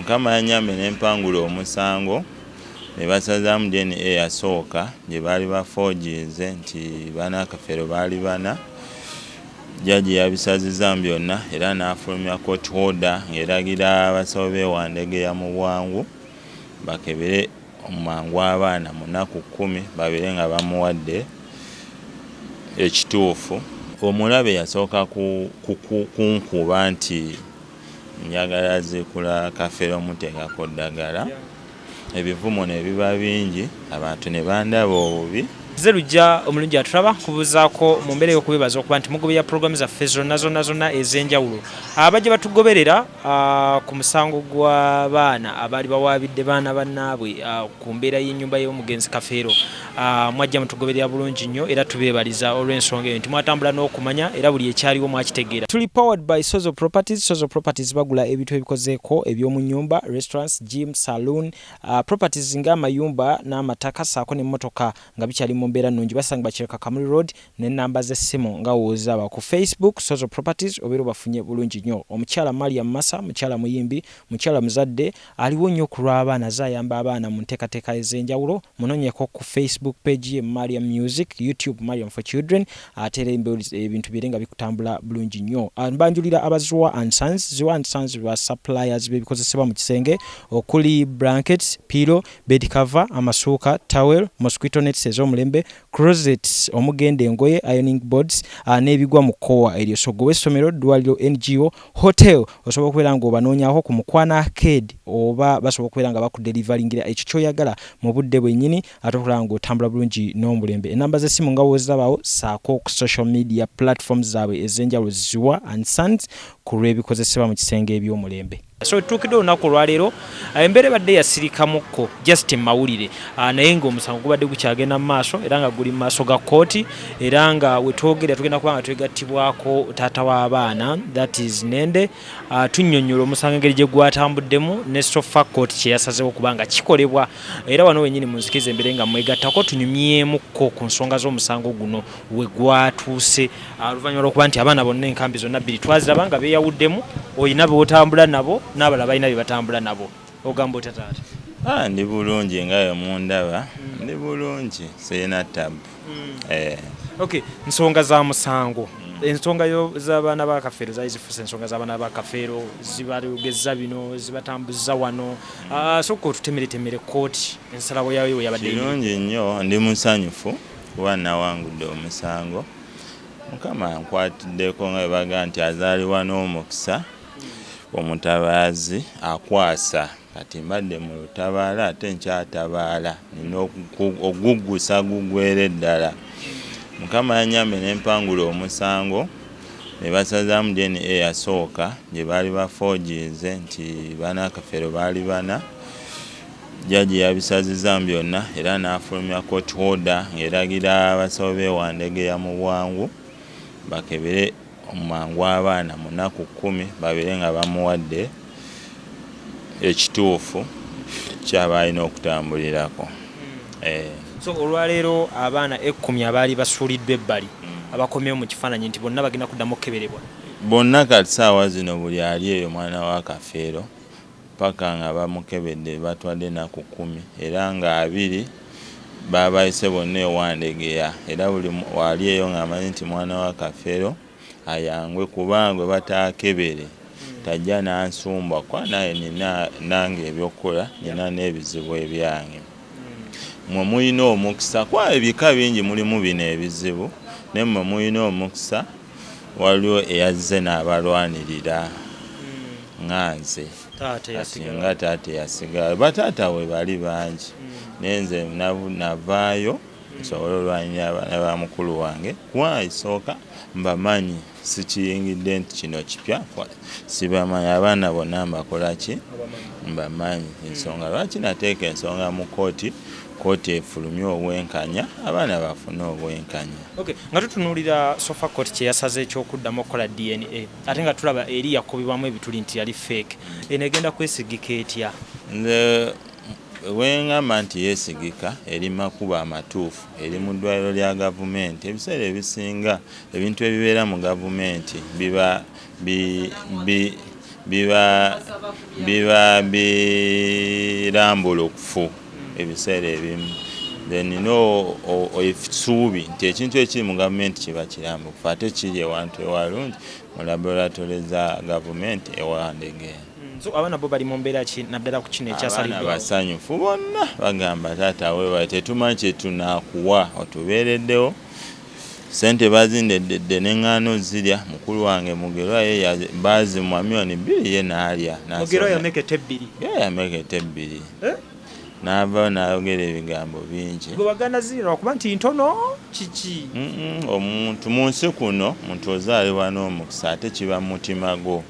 Mukama yanyambe n'empangula omusango ne basazaamu DNA yasooka gye baali bafogize nti baana Kafeero baali bana. Jjaji yabisazizaamu byonna era n'afulumya court order ng'eragira abasawo beewandegeya mu bwangu bakebere omumangu abaana mu nnaku 10 babeere nga bamuwadde ekituufu. Omulabe yasooka kunkuba nti njagala Zikula Kafeero muteekako ddagala. Ebivumo ne biba bingi, abantu ne bandaba obubi. Zerujja omulungi atulaba kubuzaako mu mbeera y'okubebaza okuba nti mugoberera pulogulaamu zaffe zonna ez'enjawulo. Abajja batugoberera ku musango gw'abaana abaali bawaabidde baana bannaabwe ku mbeera y'ennyumba y'omugenzi Kafeero. Mwajja mutugoberera bulungi nnyo era tubeebaliza olw'ensonga eyo nti mwatambula n'okumanya era buli ekyaliwo mwakitegeera. Tuli powered by Sozo Properties. Sozo Properties bagula ebintu ebikozeeko eby'omu nnyumba, restaurants, gym, saloon, properties ng'amayumba n'amataka saako n'emmotoka nga bikyali mu mbeera nnungi. Basanga bakireka Kamuli Road n'ennamba z'essimu nga woozaba ku Facebook Sozo Properties obeera bafunye bulungi nnyo. Omukyala Mariam Massa, mukyala muyimbi, mukyala muzadde aliwo nnyo ku lw'abaana azayamba abaana mu nteekateeka ez'enjawulo. Munoonyeko ku Facebook page ye Mariam Music, YouTube Mariam for Children, ate era ebintu bire nga bikutambula bulungi nnyo. Mbanjulira abaZiwa and Sons. Ziwa and Sons ba suppliers b'ebikozesebwa mu kisenge okuli blankets, pillow, bed cover, amasuuka, towel, mosquito nets ez'omulembe, closets omugende engoye, ironing boards n'ebigwa mu kkowa eryo. So gwe w'essomero, ddwaliro, NGO, hotel osobola okubeera ng'obanoonyaako ku Mukwana Arcade oba basobola okubeera nga bakudelivalingira ekyo ky'oyagala mu budde bwennyini ate okulaba ng'otambula bulungi n'omulembe. Ennamba z'essimu nga woozirabawo saako ku social media platforms zaabwe ez'enjawulo Ziwa and Sons ku lw'ebikozesebwa mu kisenge eby'omulembe. So tuukidde olunaku olwaleero embeera ebadde yasirikamukko just mawulire naye ng'omusango gubadde gukyagenda mu maaso era nga guli mu maaso ga kooti era nga we twogera tugenda kuba nga twegattibwako taata w'abaana that is Nende. Tunnyonnyola omusango engeri gye gwatambuddemu ne Sofa Court kye yasazeewo okuba nga kikolebwa era wano wennyini munzikiriza embeera nga mwegattako tunyumyemukko ku nsonga z'omusango guno we gwatuuse oluvannyuma lw'okuba nti abaana bonna enkambi zonna bbiri twaziraba nga beeyawuddemu oyina beotambula nabo n'abalala balina bye batambula nabo. Ogamba otya taata? Ndi bulungi nga yo mundaba. Ndi bulungi sirina ttabbu. Okay, nsonga za musango. Ensonga z'abaana ba Kafeero zaali zifuuse ensonga z'abaana ba Kafeero zibalugeza bino zibatambuza wano. Sooka otutemeretemere kooti ensalawo yayo we yabadde. Kirungi nnyo, ndi musanyufu kuba nawangudde omusango. Mukama nkwatiddeko nga baga nti azaalibwa n'omukisa. Omutabaazi akwasa kati mbadde mu lutabaala ate nkyatabaala nina oguggusa gugwere ddala. Mukama yanyambe n'empangula omusango ne basazaamu DNA yasooka gye baali bafogize nti baana Kafeero baali bana. Jjaji yabisazizaamu byonna era n'afulumya court order ng'eragira abasawo beewandegeya mu bwangu bakebere omumangu abaana mu nnaku 10 babeere nga bamuwadde ekituufu ky'aba alina okutambulirako. So olwaleero abaana 10 abaali basuuliddwa ebbali abakomyewo mu kifaananyi nti bonna bagenda kuddamu okukebelebwa. Bonna kati saawa zino buli ali eyo mwana wa Kafeero paka nga bamukebedde batwadde ennaku 10 era nga 2 babayise bonna ewandegeya era buli wali eyo ng'amanyi nti mwana wa Kafeero ayangwe kubanga batakebere tajja n'ansumba kwa naye nina nange ebyokukola nina n'ebizibu ebyange. Mwe muyina omukisa kwa ebika bingi mulimu bino ebizibu ne mwe muyina omukisa waliwo eyazze n'abalwanirira nganze nga taata yasigala bataata we bali bangi nenze navaayo nsobole olwanyira abaana ba mukulu wange isooka mbamanyi sikiyingidde nti kino kipya sibamanyi abaana bonna mbakola ki mbamanyi ensonga lwaki nateeka ensonga mu kooti efulumye obwenkanya abaana bafune obwenkanya. Okay, nga tutunuulira Sofa Court kye yasaze ekyokuddamu okukola DNA ate nga tulaba eri yakubibwamu ebituli nti yali fake enegenda kwesigika etya? Nze wengamba nti yeesigika eri makubo amatuufu eri mu ddwaliro lya gavumenti. Ebiseera ebisinga ebintu ebibeera mu gavumenti biba biba birambula okufu ebiseera ebimu then esuubi nti ekintu ekiri mu gavumenti kiba kiramba okufu ate kiri ewantu ewalungi mu laboratory za gavumenti ewandegeya. So abaana bo bali mu mbeera ki naddala ku kino ekyasalibwawo? Abaana basanyufu bonna bagamba taata weewa tetumanyi kye tunaakuwa otubeereddewo sente bazindedde n'eŋŋaano zirya mukulu wange Mugerwa ye baazimwa million 2 ye n'alya. Mugerwa yamekete 2? Yamekete 2 n'avaayo n'ayogera ebigambo bingi. Gwe Baganda zirira kuba nti ntono kiki? Omuntu mu nsi kuno omuntu ozaalibwa n'omukisa ate kiba mu mutima gwo.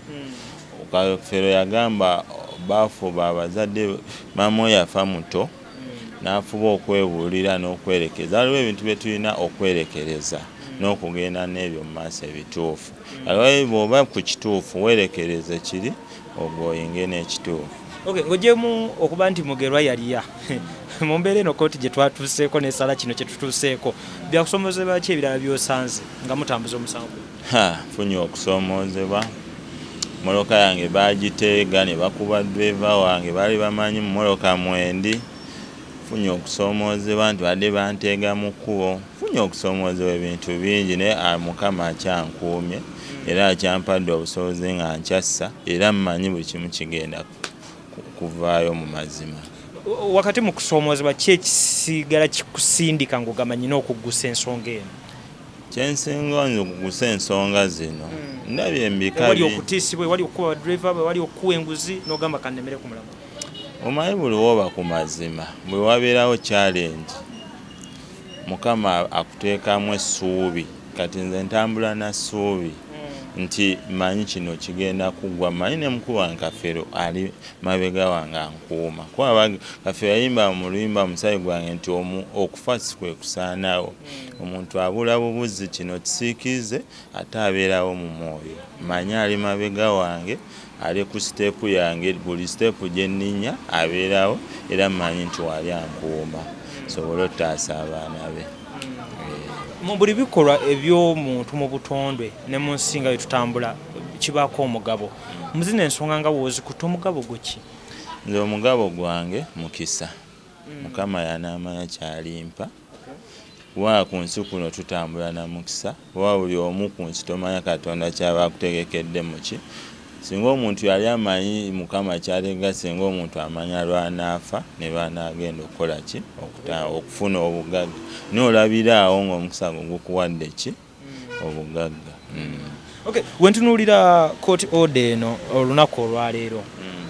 Kafeero yagamba baafuba abazadde maama oyo yafa muto n'afuba okwebuulira n'okwerekeza. Waliwo ebintu bye tulina okwerekereza n'okugenda n'ebyo mu maaso ebituufu. Waliwo bw'oba ku kituufu weerekereze kiri ogwoyinge n'ekituufu. Ng'ogyemu okuba nti Mugerwa yaliya mu mbeera eno Kooti gye twatuuseeko n'esala kino kye tutuuseeko byakusoomozebwa ki ebirala by'osanze nga mutambuza omusango? Funye okusoomozebwa. Moloka yange bagiteega ne bakuba driver wange baali bamanyi mu moloka mwendi. Funye okusoomozebwa nti badde banteega mu kkubo. Funye okusoomozebwa ebintu bingi naye Mukama akyankuumye era akyampadde obusobozi nga nkyassa era mmanyi buli kimu kigenda kuvaayo mu mazima. Wakati mu kusoomozebwa ki ekisigala kikusindika ng'ogamanyina okuggusa ensonga eno? Kyensinga nze okugusa ensonga zino ndabye embika wali okutiisibwa wali okukuba driver wali okukuwa enguzi n'ogamba kannemere ku mulamwa. Omanyi buli woba ku mazima bwe wabeerawo challenge Mukama akuteekamu essuubi kati nze ntambula na ssuubi nti manyi kino kigenda kuggwa. Manyi ne mukulu wange Kafeero ali mabega wange ankuuma kuba Kafeero yayimba mu luyimba musayi gwange nti okufa si kwe kusaanawo. Omuntu abula bubuzi kino kisiikize ate abeerawo mu mwoyo. Manyi ali mabega wange ali ku siteepu yange buli siteepu gye nninnya abeerawo era manyi nti wali ankuuma sobole ottaasa abaana be. Mu buli bikolwa eby'omuntu mu butondwe ne mu nsinga bye tutambula kibaako omugabo. Muzina ensonga nga woozikutte omugabo gwo ki? Nze omugabo gwange mukisa. Mukama y'anaamanya kyalimpa. Wa ku nsi kuno tutambula na mukisa. Wa buli omu ku nsi tomanya Katonda kyaba akutegekedde mu ki. Singa omuntu yali amanyi Mukama kyalega singa omuntu amanya lwanaafa ne lwanaagenda okukola ki okufuna obugagga n'olabira awo ng'omukisa gukuwadde ki obugagga. Wentunuulira Kooti order eno olunaku olwaleero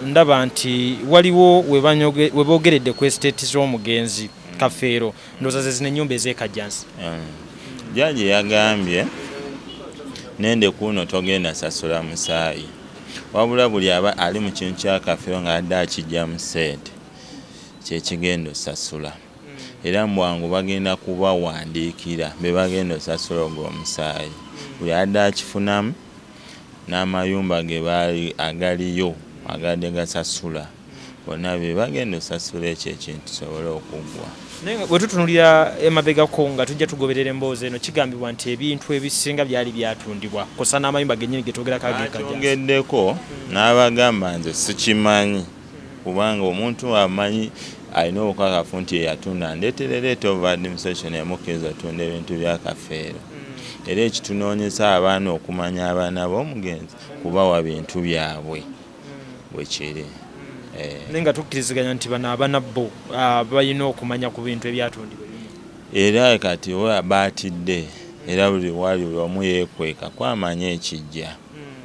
ndaba nti waliwo we boogeredde ku estate z'omugenzi Kafeero ndowooza ze zino ennyumba ez'ekajjansi. Jjajja yagambye nende kuno togenda sasula musaayi wabula buli aba ali mu kintu kya Kafeero ng'adde akijja mu ssente kyekigenda osasula era mbwangu bagenda kubawandiikira be bagenda osasula ogw'omusaayi buli adde akifunamu n'amayumba ge baali agaliyo agadde gasasula bonna be bagenda osasula ekyo ekintu kisobole okuggwa. Naye bwe tutunulira emabegako nga tujja tugoberera emboozi eno kigambibwa nti ebintu ebisinga byali byatundibwa kosa n'amayumba gennyini ge twogerako agekajjansi. N'abagamba nze sikimanyi kubanga omuntu amanyi alina obukakafu nti eyatunda ndeeterera over administration emukkiriza otunda ebintu bya Kafeero era ekitunoonyesa abaana okumanya abaana b'omugenzi kubawa bintu byabwe bwe kiri. Naye nga tukkiriziganya nti bano abaana bo balina okumanya ku bintu ebyatundibwa era kati baatidde era buli wali omu yeekweka kwamanya ekijja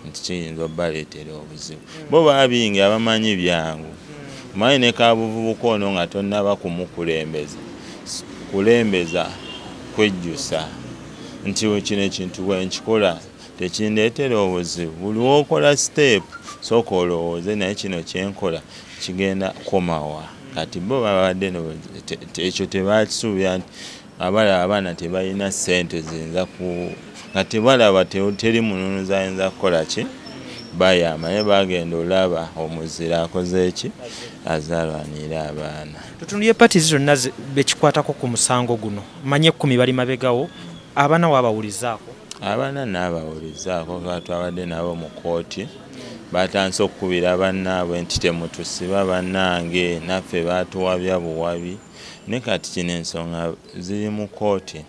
nti kiyinza obbaleetera obuzibu. Bo baabingi abamanyi byangu manyi ne kabuvubuka ono nga tonnaba kulembeza kwejjusa nti kino ekintu bwe nkikola tekindeetera obuzibu. Buli w'okola siteepu sooka olowooze naye kino kyenkola kigenda kukomawa. Kati bo babadde ekyo tebakisuubira nti abalaba abaana tebalina ssente ziyinza nga tebalaba teri mununuzi ayinza kukola ki bayamba naye bagenda olaba omuzira akoze eki azaalwanira abaana. Tutunulye pati zonna bekikwatako ku musango guno manye 10 bali mabegawo abaana waabawulizaako? Abaana n'abawulizaako twabadde nabo mu Kooti batandise okukubira bannaabwe nti temutusiba bannange naffe baatuwabya buwabi ne kati kino ensonga ziri mu kooti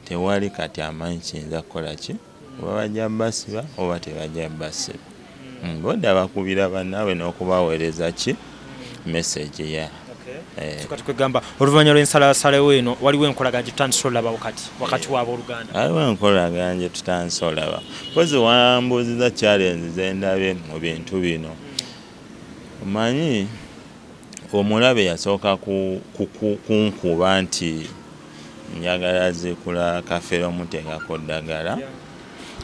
tewali kati amanyi kiyinza kukola ki oba bajja basiba oba tebajja basiba bodda bakubira bannaabwe n'okubaweereza ki message ya kati kwegamba oluvannyuma lw'ensalasalewo eno waliwo enkolagana gye tutandise olaba wakati w'abooluganda waliwo enkolagana gye tutandise olaba pozi wambuuziza challenge zendabye mu bintu bino omanyi omulabe yasooka kunkuba nti njagala Zikula Kafeero muteekako ddagala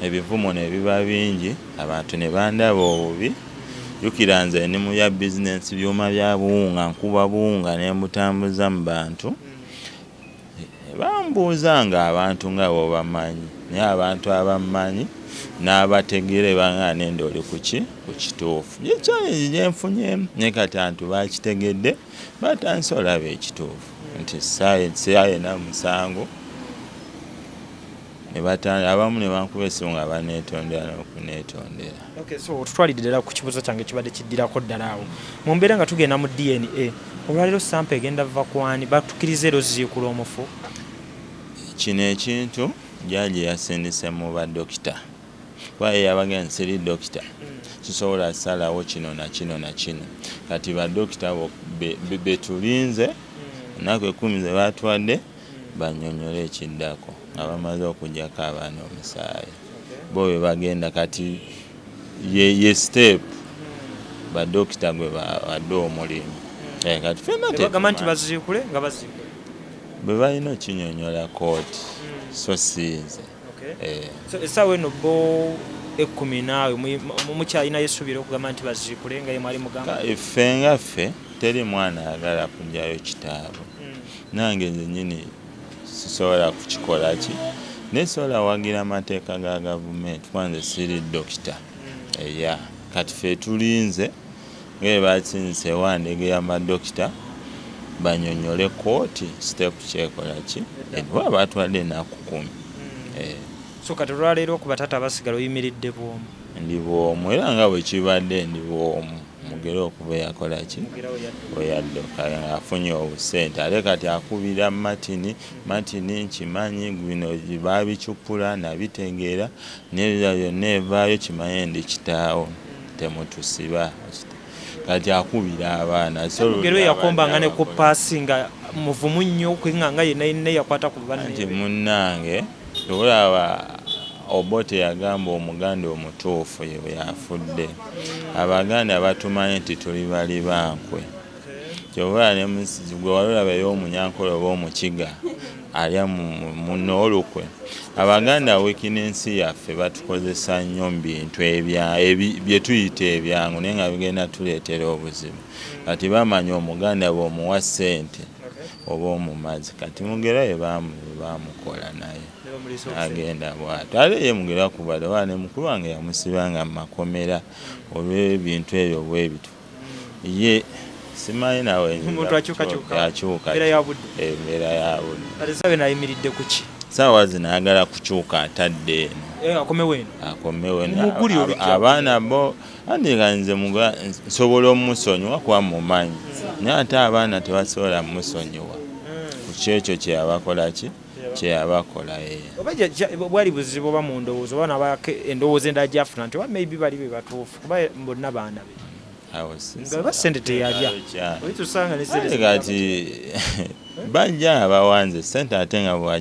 ebivumo ne biba bingi abantu ne bandaba obubi jukira nze ni mu ya bizinensi byuma bya buwunga nkuba buwunga ne mbutambuza mu bantu bambuuza nga abantu nga bo bamanyi naye abantu abamanyi n'abategere banga nende oli ku kituufu challenge gye nfunyemu ne kati abantu bakitegedde batandise olaba ekituufu nti science yayina musango abamu ne bankuba esimu nga baneetondera n'okuneetondera. So tutwalidde ddala ku kibuuzo kyange kibadde kiddirako ddala awo mu mbeera nga tugenda mu DNA olwaleero sample egenda va kwani batukkiriza ero Zikula omufu kino ekintu jaji yasindise mu badokita kuba yabagenzi siri dokita kisobola salawo kino na kino na kino kati badokita betulinze ennaku 10 ze batwadde banyonyole ekiddako nga bamaze okugyako abaana omusaayi bo bwe bagenda kati ye step badokita gwe badde omulimu kati fenna nti bazikule nga bazikule bwe balina okinyonyola kooti so siinze essaawa eno bo 10 mukyalinayo essuubira okugamba nti bazikule nga ye mwali mugamba ffe nga ffe teri mwana ayagala kujjayo kitaabwe nange nzenyini sisobola kukikola ki nesobola wagira amateeka ga gavumenti kwanze siri dokita kati ffe tulinze ngaye bakinze ewandege y'amadokita banyonyole kooti step kyekola ki edwa batwadde ennaku 10 so kati olwaleero ku bataata abasigala oyimiridde bwomu ndi bwomu era nga bwe kibadde ndi bwomu mugere okuba yakola ki oyaddoka afunye obusente ate kati akubira matini nkimanyi bino babicupula nabitegeera nebira byonna evaayo kimanye ndi kitaawo temutusiba kati akubira abaana mugero yakombanga ne ku paasi nga muvumu nnyo kwenganga yenna yakwata ku banne nti munnange olaba Obote yagamba omuganda omutuufu ye bwe yafudde abaganda batumanye nti tuli bali bankwe kyobala ne gwe walolaba y'omunyankole oba omukiga alya muno olukwe abaganda wikinensi yaffe batukozesa nnyo mu bintu bye tuyita ebyangu naye nga bigenda tuleetera obuzibu kati bamanya omuganda bw'omuwa ssente oba omumazi kati mugera ye bamukola naye agenda bw'atyo ate ye mugera kubala oba ne mukulu wange yamusibanga mu makomera olw'ebintu ebyo bwe bitu ye simanyi nawe yakyuka embeera ya budde saawa zino ayagala kukyuka atadde eno akomewo eno abaana bo andiganze nsobola omusonyiwa kuba mumanyi naye ate abaana tebasobola musonyiwa ku kyekyo kyeyabakola ki kyeyabakola bwali buzibu oba mu ndowooza oba nabako endowooza endala gyafuna nti oba maybe bali be batuufu kuba bonna baana be nga sente teyalya kati bajja abawanze sente ate nga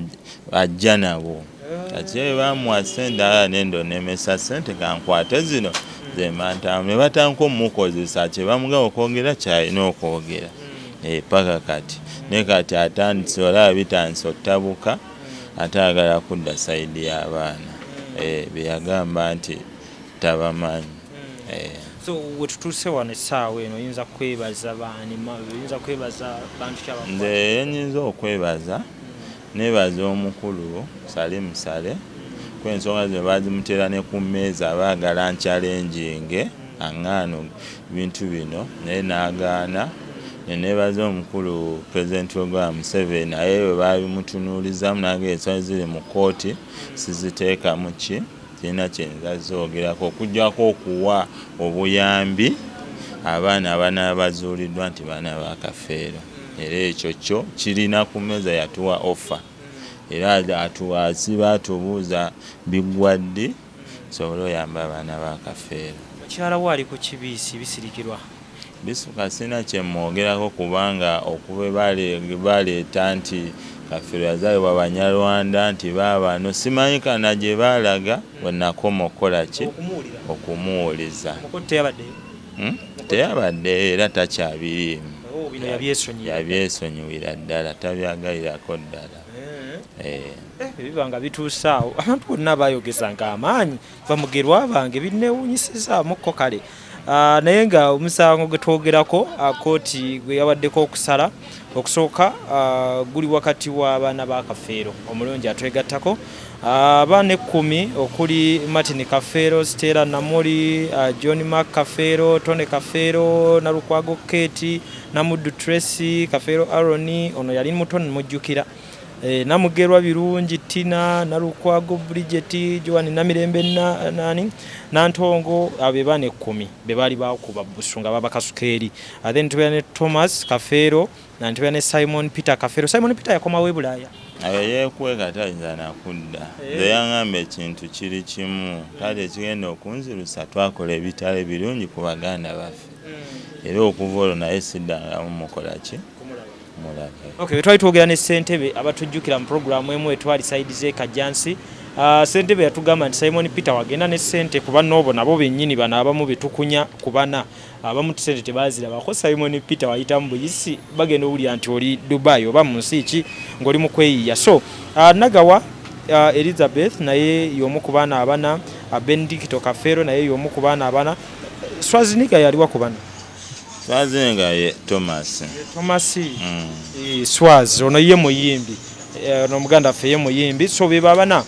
bajja nabo kati bamuwa sente aya nendo nemesa sente kankwate zino zemantamu ne batanka omukozesa kye bamugaba okwogera kyalina okwogera paka kati ne kati atandise olaba bitandise ottabuka ate agala kudda sayidi y'abaana beyagamba nti tabamanyi. So wetutuuse wano essaawa eno oyinza kwebaza baani oyinza kwebaza bantu kyabakora? Nze nyinza okwebaza nebaza omukulu Sale Musale kwensonga zino bazimutera ne ku mmeeza abaagala nchalenjinge aŋŋaano bintu bino naye n'agaana nebaza omukulu President wa Museveni naye bwe babimutunuulizamu nange ensonga ziri mu kooti siziteekamu ki kirina kyenza zoogerako okuggyako okuwa obuyambi abaana abana bazuuliddwa nti baana ba Kafeero era ekyo kyo kirina ku mmeeza yatuwa offer era asiba atubuuza biggwa ddi sobola oyamba abaana ba Kafeero. Mukyala we ali ku kibiisi bisirikirwa bisuka sina kyemwogerako kubanga okuba baleeta nti Kafeero yazaalibwa Banyarwanda nti baabano simanyikana gye baalaga bwenakoma okukola ki okumuwuliza. Teyabadde era takyabiriimu yabyesonyiwira ddala tabyagalirako ddala. Biba nga bituusa awo abantu bonna bayogezanga amaanyi bamugerwa bange binneewunyisizaamuko kale. Naye nga omusango gwe twogerako Kooti gwe yawaddeko okusala okusooka guli wakati w'abaana ba Kafeero omulungi atwegattako abaana 10 okuli Martin Kafeero, Stella Namuli, John Mark Kafeero, Tone Kafeero, Nalukwago Kate, Namuddu Tracy Kafeero, Aroni ono yali mutono mujjukira, Namugerwa Birungi Tina, Nalukwago Bridget, Joan Namirembe Nantongo, abe bane 10 be bali bakuba busunga baba Kasukeri. Then tubane Thomas Kafeero na tubane Simon Peter Kafeero. Simon Peter yakoma we Bulaya yekweka tayinza nakudda nze yaŋŋamba ekintu kiri kimu kale kigenda okunzirusa twakola ebitale birungi ku baganda baffe era okuva olwo naye siddangamu mukola ki Okay, twali twogera ne Ssentebe abatujjukira mu programu emu etwali side ze Kajansi. Ssentebe yatugamba nti Simon Peter wagenda ne ssente kuba n'obo nabo bennyini bano abamu betukunya kubana abamu ssente tebazirabako. Simon Peter wayita mu buyisi bagenda owulira nti oli Dubai oba mu nsi ki ng'oli mu kweyiya. So Nagawa Elizabeth naye y'omu ku baana abana, Benedicto Kafeero naye y'omu ku baana abana. Swaziniga yaliwa ku bana Swazinga ye Thomas Swaz ono ye muyimbi ono muganda ffe ye muyimbi. So be babana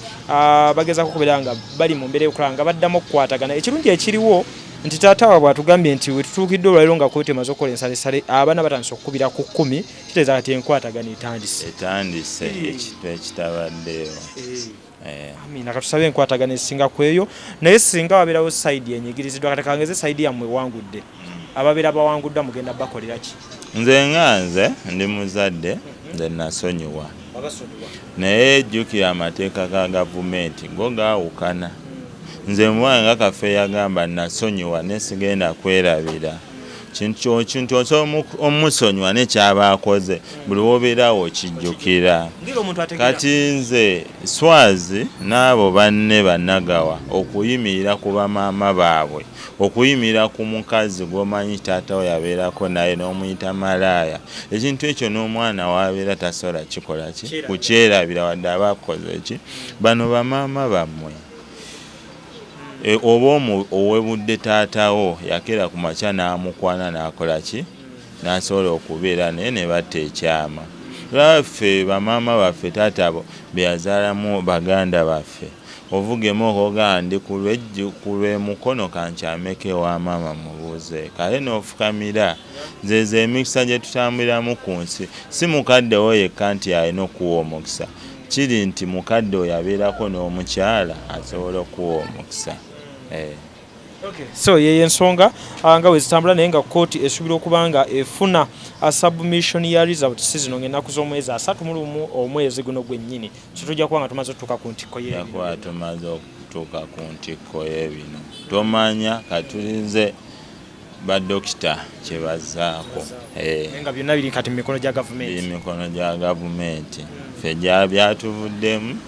bageza kukubera nga bali mu mbere yokulanga baddamu okukwatagana. Ekirungi ekiriwo nti taata waabwe atugambye nti wetutuukidde olwaliro nga Kooti emaze okukola ensalesale abaana batandise okukubira ku 10 kitegeeza kati enkwatagana etandise ekitabaddeyo. Amina katusabe enkwatagana esinga ku eyo naye singa wabeerawo sayidi enyigiriziddwa kati kangeze sayidi yammwe wangudde ababeera bawanguddwa mugenda bakolera ki? Nze ndi muzadde nze nasonyiwa naye jjukira amateeka ga gavumenti go gaawukana. Nze mwana nga Kafeero yagamba nasonyiwa nesigenda kwerabira kintu omusonyiwa nekyaba akoze buli wobeerawo okijjukira. Kati nze Swazi n'abo banne Bannagawa okuyimirira ku bamaama baabwe okuyimirira ku mukazi gw'omanyi taata we yabeerako naye n'omuyita malaaya ekintu ekyo n'omwana wabeera tasobola kikola ki kukyerabira wadde abakoze ki bano bamaama bammwe. Oba owebudde taatawo yakera ku makya n'amukwana n'akola ki n'asobola okubeera naye ne batta ekyama. Laffe bamaama baffe taata be yazaalamu baganda baffe ovugemu okoga ndi kulwe mukono kankyameke wa maama mubuuze kale n'ofukamira nze emikisa gye tutambuliramu ku nsi si mukadde wo yekka nti alina okuwa omukisa kiri nti mukadde oyo abeerako n'omukyala asobola okuwa omukisa. Okay. So ye ensonga nga wezitambula naye nga Kooti esuubira okubanga efuna submission ya result season ng'ennaku z'omwezi 31 omwezi guno gwennyini. So tujja kuba nga tumaze okutuuka ku ntikko y'ebino. Tumaze okutuuka ku ntikko y'ebino. Tomanya katulinze badokita kye bazzaako. Nga byonna biri kati mu mikono gya gavumenti. Biri mikono gya gavumenti. Ffe byatuvuddemu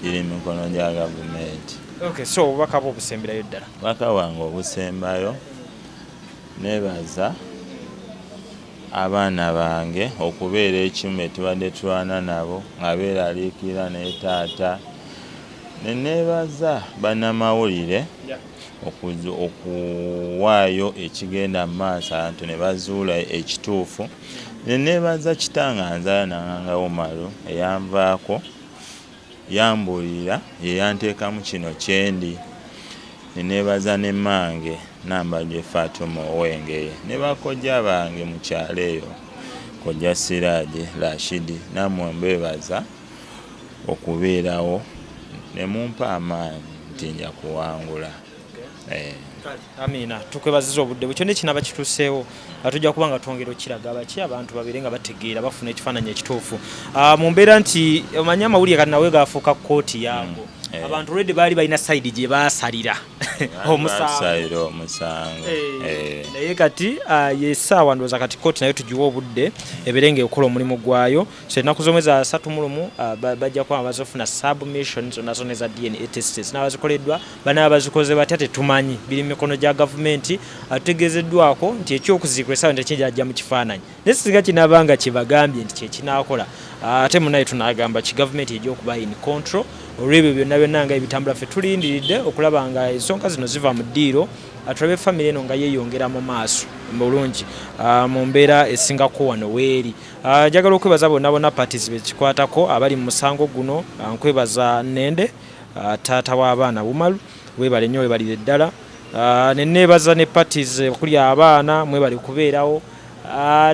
biri mikono gya gavumenti. Okay, so obubaka bwo obusemberayo ddala? Obubaka wange obusembayo nebaza abaana bange okubeera ekimu tubadde tulwana nabo nga beeraliikirira ne taata nebaza bannamawulire okuwaayo ekigenda mu maaso abantu ne bazuula ekituufu. Nebaza kitanga nzaanangawo malo eyanvaako yambulira yeyanteekamu kino kyendi. Nebaza ne mmange Nambajje Fatuma Owengeye ne bakojja bange mu kyalo eyo kojja Siraaji Rashidi nammwe mbebaza okubeerawo ne mumpa amaanyi kooti nja kuwangula. Amina tukwebaziza obudde bukyo nekinaba kituuseewo tujja kuba nga twongera okiraga abaki abantu babiri nga bategeera bafuna ekifaananyi ekituufu mu mbeera nti omanyi amawulire kati nawe gaafuuka kooti yaago abantu olwedde baali balina sayidi gye baasalira omusango naye kati yesaawa ndowooza kati kooti nayo tugiwa obudde ebeere ng'ekola omulimu gwayo so ennaku z'omwezi 31 bajja kuba bazofuna submission zonna zonna eza DNA tests n'abazikoleddwa banaba bazikoze batya tetumanyi biri mu mikono gya gavumenti tutegeezeddwako nti ekyokuziikula essaawa tekijajja mu kifaananyi naye singa kinaaba nga kyebagambye nti kyekinaakola ate munaye tunagamba ki gavumenti ejja okuba in control olw'ebyo byonna nga ebitambula ffe tulindiridde okulaba nga ensonga zino ziva mu ddiiro tulabe famire eno nga yeeyongera mu maaso bulungi mu mbeera esingako wano weeri njagala okwebaza bonna parties bekikwatako abali mu musango guno nkwebaza Nnende taata w'abaana Bumalu webale nnyo webalire ddala neneebaza ne parties okuli abaana mwebali kubeerawo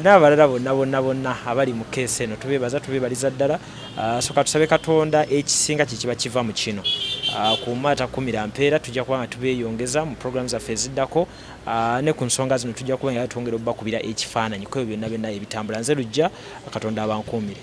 n'abalala bonna abali mu keesi eno tubebaliza ddala soka tusabe Katonda ekisinga kiba kiva mu kino ku Maata 10 mpeera tujja kuba nga tubeeyongeza mu programu zaffe eziddako ne ku nsonga zino tujja kuba nga twongera obbakubira ekifaananyi kwebyo byonna ebitambula nze lujja Katonda abankuumire.